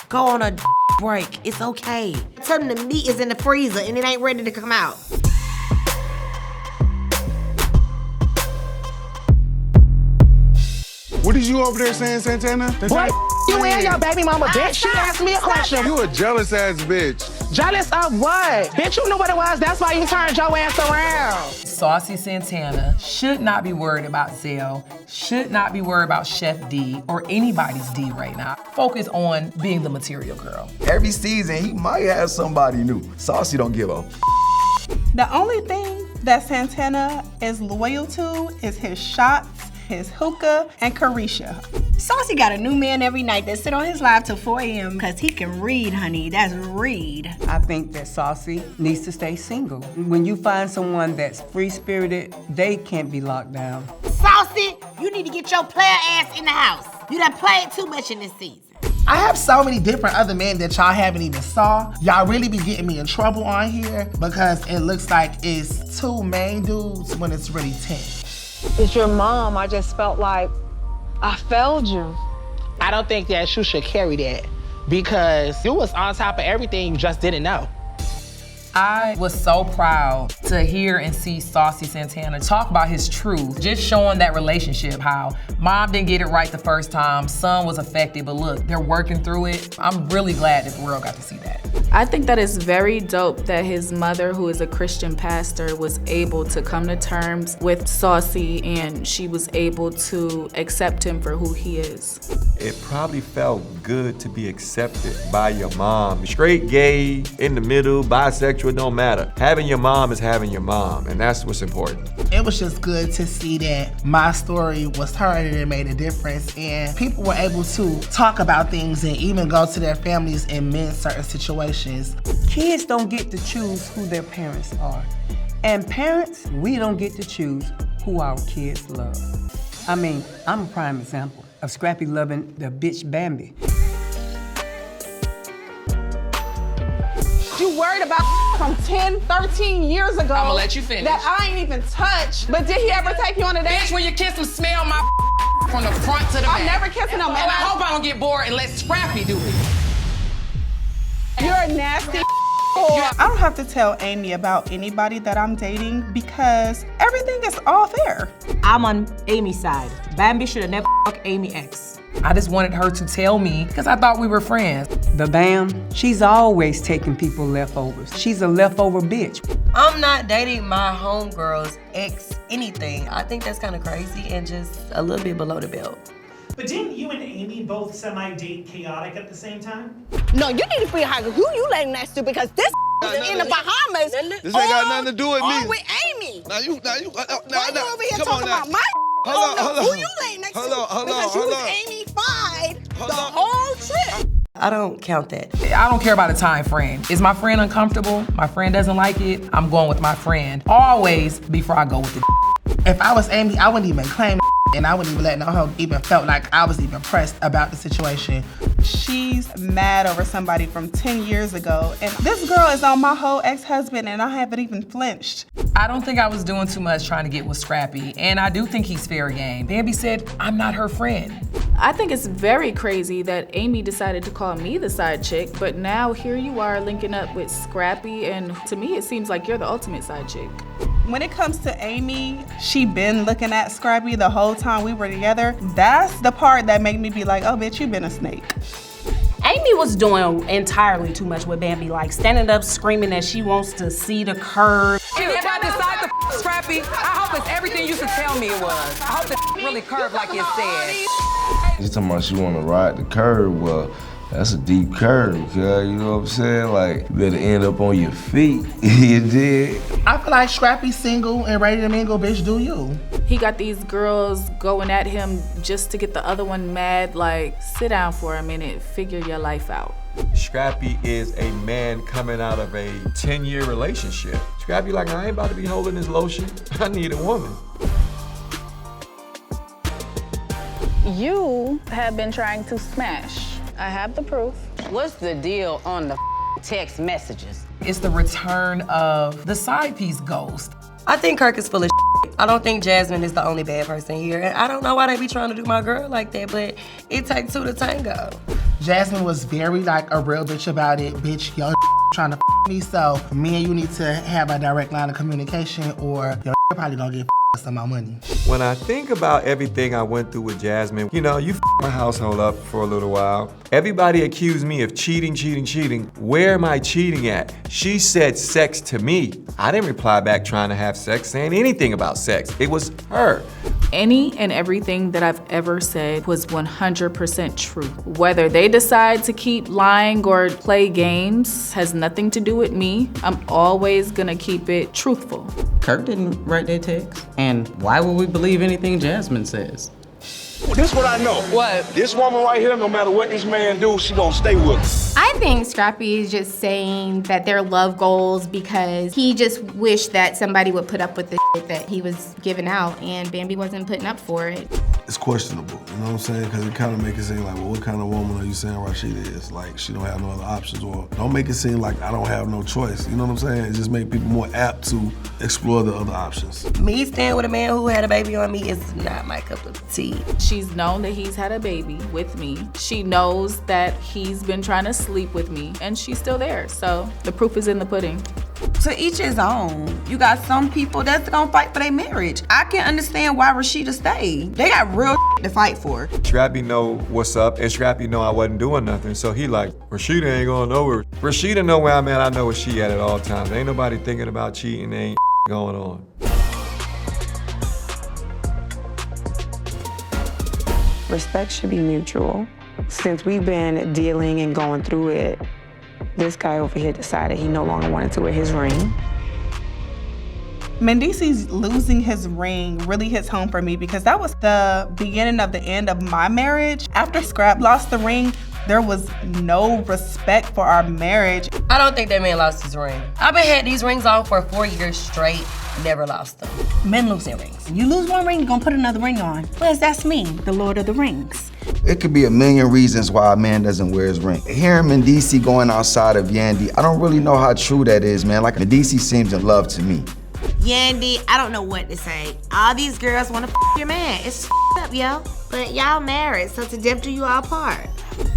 Go on a break. It's okay. Tell them the meat is in the freezer and it ain't ready to come out. What is you over there saying, Santana? What you and your baby mama, bitch? She asked me a question. You a jealous ass bitch. Jealous of what? Bitch, you knew what it was. That's why you turned your ass around. Saucy Santana should not be worried about Zell, should not be worried about Chef D or anybody's D right now. Focus on being the material girl. Every season, he might have somebody new. Saucy don't give a The only thing that Santana is loyal to is his shots, his hookah, and Carisha. Saucy got a new man every night that sit on his live till 4 a.m. because he can read, honey. That's read. I think that Saucy needs to stay single. When you find someone that's free-spirited, they can't be locked down. Saucy, you need to get your player ass in the house. You done played too much in this season. I have so many different other men that y'all haven't even saw. Y'all really be getting me in trouble on here because it looks like it's 2 main dudes when it's really 10. It's your mom. I just felt like I failed you. I don't think that you should carry that because you was on top of everything, you just didn't know. I was so proud to hear and see Saucy Santana talk about his truth, just showing that relationship, how mom didn't get it right the first time, son was affected, but look, they're working through it. I'm really glad that the world got to see that. I think that it's very dope that his mother, who is a Christian pastor, was able to come to terms with Saucy and she was able to accept him for who he is. It probably felt good to be accepted by your mom. Straight, gay, in the middle, bisexual, it don't matter. Having your mom is having your mom, and that's what's important. It was just good to see that my story was heard and it made a difference, and people were able to talk about things and even go to their families and mend certain situations. Kids don't get to choose who their parents are. And parents, we don't get to choose who our kids love. I mean, I'm a prime example of Scrappy loving the bitch Bambi. You worried about from 10, 13 years ago. I'ma let you finish. That I ain't even touched. But did he ever take you on a date? Bitch, when you kiss him, smell my from the front to the back. I'm never kissing him. And I hope I don't get bored and let Scrappy do it. You're a nasty I don't have to tell Amy about anybody that I'm dating because everything is all fair. I'm on Amy's side. Bambi should have never fucked Amy ex. I just wanted her to tell me because I thought we were friends. The Bam, she's always taking people leftovers. She's a leftover bitch. I'm not dating my homegirl's ex anything. I think that's kind of crazy and just a little bit below the belt. But didn't you and Amy both semi-date Chaotic at the same time? No, you need to figure out who you letting that to because this is in the Bahamas. This ain't got nothing to do with me. Or with Amy. Now you, Why you over here talking about my Hold on. Who you laying next to? Because you was Amy-fied the whole trip. I don't count that. I don't care about a time frame. Is my friend uncomfortable? My friend doesn't like it? I'm going with my friend. Always before I go with the If I was Amy, I wouldn't even claim and I wouldn't even let no hoe even felt like I was even pressed about the situation. She's mad over somebody from 10 years ago, and this girl is on my whole ex-husband, and I haven't even flinched. I don't think I was doing too much trying to get with Scrappy, and I do think he's fair game. Bambi said I'm not her friend. I think it's very crazy that Amy decided to call me the side chick, but now here you are linking up with Scrappy, and to me it seems like you're the ultimate side chick. When it comes to Amy, she been looking at Scrappy the whole time we were together. That's the part that made me be like, oh bitch, you been a snake. Amy was doing entirely too much with Bambi, like standing up screaming that she wants to see the curve. If I decide to Scrappy, I hope it's everything you used to tell me it was. I hope the really curved like it said. She's talking about she want to ride the curve. Well, that's a deep curve, okay? You know what I'm saying? Like, you better end up on your feet. You did? I feel like Scrappy's single and ready to mingle, bitch, do you. He got these girls going at him just to get the other one mad. Like, sit down for a minute, figure your life out. Scrappy is a man coming out of a 10-year relationship. Scrappy like, I ain't about to be holding this lotion. I need a woman. You have been trying to smash. I have the proof. What's the deal on the text messages? It's the return of the side piece ghost. I think Kirk is full of shit. I don't think Jasmine is the only bad person here. And I don't know why they be trying to do my girl like that, but it takes two to tango. Jasmine was very like a real bitch about it. Bitch, yo trying to me, so me and you need to have a direct line of communication or yo probably gonna get some of my money. When I think about everything I went through with Jasmine, you know, you my household up for a little while. Everybody accused me of cheating. Where am I cheating at? She said sex to me. I didn't reply back trying to have sex, saying anything about sex. It was her. Any and everything that I've ever said was 100% true. Whether they decide to keep lying or play games has nothing to do with me. I'm always gonna keep it truthful. Kirk didn't write that text. And why would we believe anything Jasmine says? This what I know. What? This woman right here, no matter what this man do, she gonna stay with him. I think Scrappy is just saying that they're love goals because he just wished that somebody would put up with the shit that he was giving out, and Bambi wasn't putting up for it. It's questionable, you know what I'm saying? Because it kind of make it seem like, well, what kind of woman are you saying Rasheeda is? Like, she don't have no other options, or don't make it seem like I don't have no choice, you know what I'm saying? It just make people more apt to explore the other options. Me staying with a man who had a baby on me is not my cup of tea. She's known that he's had a baby with me. She knows that he's been trying to sleep with me, and she's still there. So the proof is in the pudding. To each his own. You got some people that's gonna fight for their marriage. I can understand why Rasheeda stayed. They got real to fight for. Scrappy know what's up, and Scrappy know I wasn't doing nothing, so he like, Rasheeda ain't going nowhere. Rasheeda know where I'm at, I know where she at all times. Ain't nobody thinking about cheating, ain't going on. Respect should be mutual. Since we've been dealing and going through it, this guy over here decided he no longer wanted to wear his ring. Mendeecees losing his ring really hits home for me because that was the beginning of the end of my marriage. After Scrap lost the ring, there was no respect for our marriage. I don't think that man lost his ring. I've been had these rings on for 4 years straight, never lost them. Men lose their rings. You lose one ring, you're gonna put another ring on. Whereas that's me, the Lord of the Rings. It could be a million reasons why a man doesn't wear his ring. Hearing Mendeecees going outside of Yandy, I don't really know how true that is, man. Like, Mendeecees seems in love to me. Yandy, I don't know what to say. All these girls want to your man. It's up, yo. But y'all married, so to death do you all part.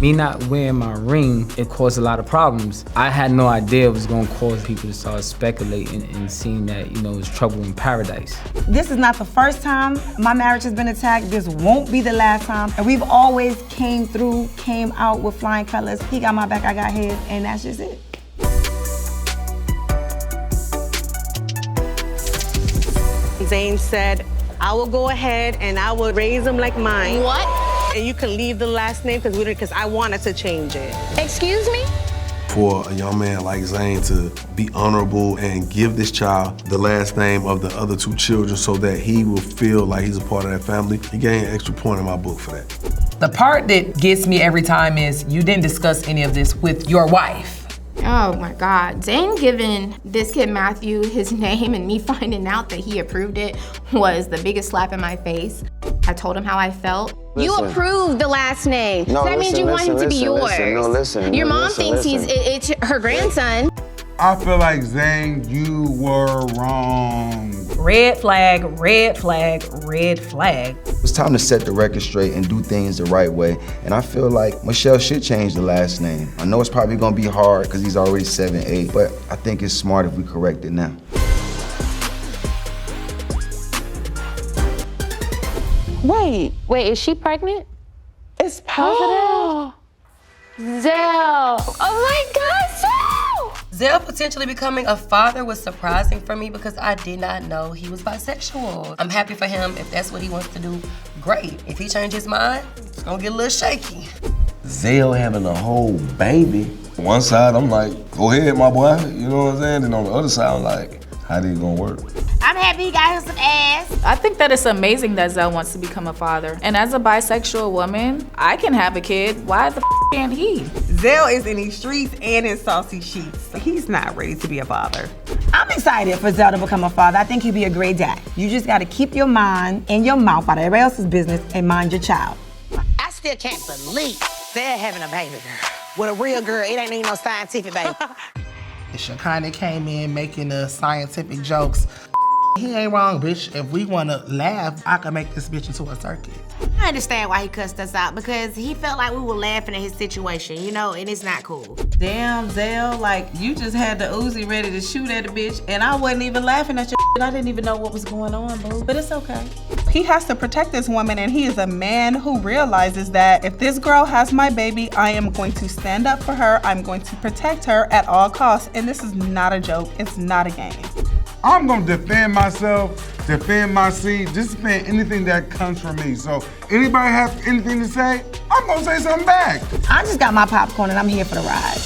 Me not wearing my ring, it caused a lot of problems. I had no idea it was gonna cause people to start speculating and seeing that, you know, it's trouble in paradise. This is not the first time my marriage has been attacked. This won't be the last time. And we've always came out with flying colors. He got my back, I got his, and that's just it. Zane said, I will go ahead and I will raise him like mine. What? And you can leave the last name because I wanted to change it. Excuse me? For a young man like Zane to be honorable and give this child the last name of the other two children so that he will feel like he's a part of that family, he gained an extra point in my book for that. The part that gets me every time is you didn't discuss any of this with your wife. Oh my God, Zane giving this kid Matthew his name and me finding out that he approved it was the biggest slap in my face. I told him how I felt. You approved the last name. No, so that means you want him to be yours. Your mom thinks it's her grandson. I feel like, Zane, you were wrong. Red flag, red flag, red flag. It's time to set the record straight and do things the right way. And I feel like Michelle should change the last name. I know it's probably gonna be hard because he's already 7'8", but I think it's smart if we correct it now. Wait, is she pregnant? It's positive. Zell. Oh my God, Zell! Zell potentially becoming a father was surprising for me because I did not know he was bisexual. I'm happy for him. If that's what he wants to do, great. If he changed his mind, it's gonna get a little shaky. Zell having a whole baby. One side, I'm like, go ahead, my boy. You know what I'm saying? And on the other side, I'm like, how this gonna work? I'm happy he got him some ass. I think that it's amazing that Zell wants to become a father. And as a bisexual woman, I can have a kid. Why the can't he? Zell is in these streets and in saucy sheets. He's not ready to be a father. I'm excited for Zell to become a father. I think he'd be a great dad. You just gotta keep your mind in your mouth out of everybody else's business and mind your child. I still can't believe they're having a baby girl. With a real girl, it ain't even no scientific baby. Shekinah came in making the scientific jokes. He ain't wrong, bitch. If we wanna laugh, I can make this bitch into a circus. I understand why he cussed us out because he felt like we were laughing at his situation, you know, and it's not cool. Damn, Zell, like you just had the Uzi ready to shoot at a bitch and I wasn't even laughing at your shit. I didn't even know what was going on, boo, but it's okay. He has to protect this woman, and he is a man who realizes that if this girl has my baby, I am going to stand up for her. I'm going to protect her at all costs. And this is not a joke. It's not a game. I'm gonna defend myself, defend my seat, just defend anything that comes from me. So anybody have anything to say, I'm gonna say something back. I just got my popcorn and I'm here for the ride.